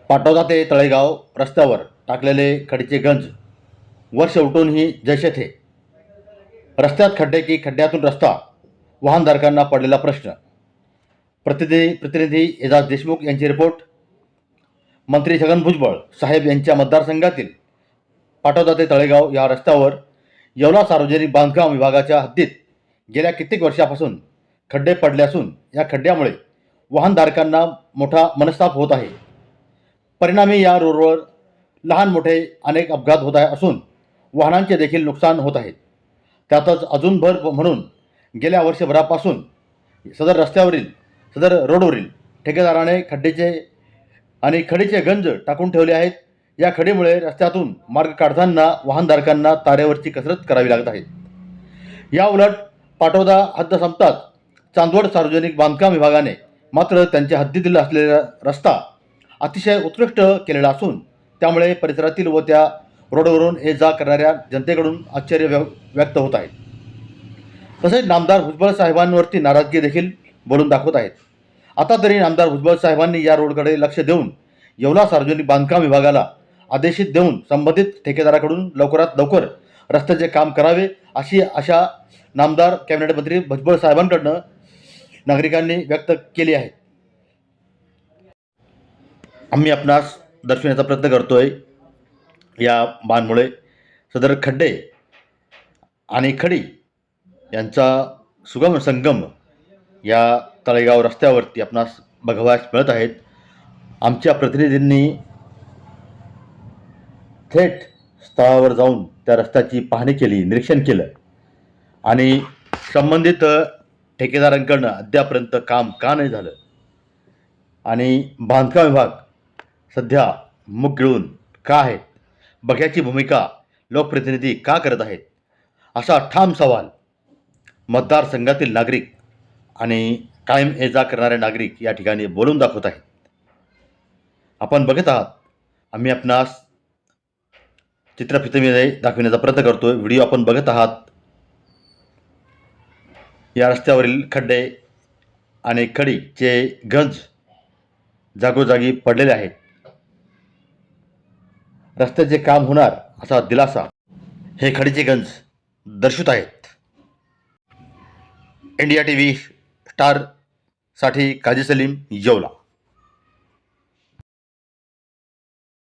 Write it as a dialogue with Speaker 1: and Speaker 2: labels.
Speaker 1: पाटोदा ते तळेगाव रस्त्यावर टाकलेले खडीचे गंज वर्ष उलटूनही जैसे थे. रस्त्यात खड्डे की खड्ड्यातून रस्ता, वाहनधारकांना पडलेला प्रश्न. प्रतिनिधी एजाज देशमुख यांची रिपोर्ट. मंत्री छगन भुजबळ साहेब यांच्या मतदारसंघातील पाटोदा ते तळेगाव या रस्त्यावर येवला सार्वजनिक बांधकाम विभागाच्या हद्दीत गेल्या कित्येक वर्षापासून खड्डे पडले असून या खड्ड्यामुळे वाहनधारकांना मोठा मनस्ताप होत आहे. परिणामी या रोडवर लहान मोठे अनेक अपघात होत असून वाहनांचे देखील नुकसान होत आहे. त्यातच अजून भर म्हणून गेल्या वर्षभरापासून सदर रोडवरील ठेकेदाराने खडीचे गंज टाकून ठेवले आहेत. या खडीमुळे रस्त्यातून मार्ग काढताना वाहनधारकांना तारेवरची कसरत करावी लागत आहे. या उलट पाटोदा हद्द संपताच चांदवड सार्वजनिक बांधकाम विभागाने मात्र त्यांच्या हद्दीतील असलेला रस्ता अतिशय उत्कृष्ट केलेला असून त्यामुळे परिसरातील व त्या रोडवरून ये जा करणाऱ्या जनतेकडून आश्चर्य व्यक्त होत आहे. तसेच नामदार भुजबळ साहेबांवरती नाराजगी देखील बोलून दाखवत आहेत. आता तरी नामदार भुजबळ साहेबांनी या रोडकडे लक्ष देऊन येवला सार्वजनिक बांधकाम विभागाला आदेशित देऊन संबंधित ठेकेदाराकडून लवकरात लवकर रस्त्याचे काम करावे अशी आशा नामदार कॅबिनेट मंत्री भुजबळ साहेबांकडनं नागरिकांनी व्यक्त केली आहे. आम्ही आपणास दर्शवण्याचा प्रयत्न करतोय. या बांधमुळे सदर खड्डे आणि खडी यांचा सुगम संगम या तळेगाव रस्त्यावरती आपणास बघावयास मिळत आहेत. आमच्या प्रतिनिधींनी थेट स्थळावर जाऊन त्या रस्त्याची पाहणी केली, निरीक्षण केलं आणि संबंधित ठेकेदारांकडनं अद्यापर्यंत काम का नाही झालं आणि बांधकाम विभाग सध्या मुग गिळून का आहेत, बघ्याची भूमिका लोकप्रतिनिधी का करत आहेत, असा ठाम सवाल मतदारसंघातील नागरिक आणि कायम ये जा करणारे नागरिक या ठिकाणी बोलून दाखवत आहेत. आपण बघत आहात. आम्ही आपणास चित्रफितीमध्ये दाखविण्याचा प्रयत्न करतोय. व्हिडिओ आपण बघत आहात. या रस्त्यावरील खड्डे आणि खडीचे गंज जागोजागी पडलेले आहेत. रस्त्याचे काम होणार असा दिलासा हे खडीचे गंज दर्शवत आहेत. इंडिया टीव्ही स्टारसाठी काजी सलीम, येवला.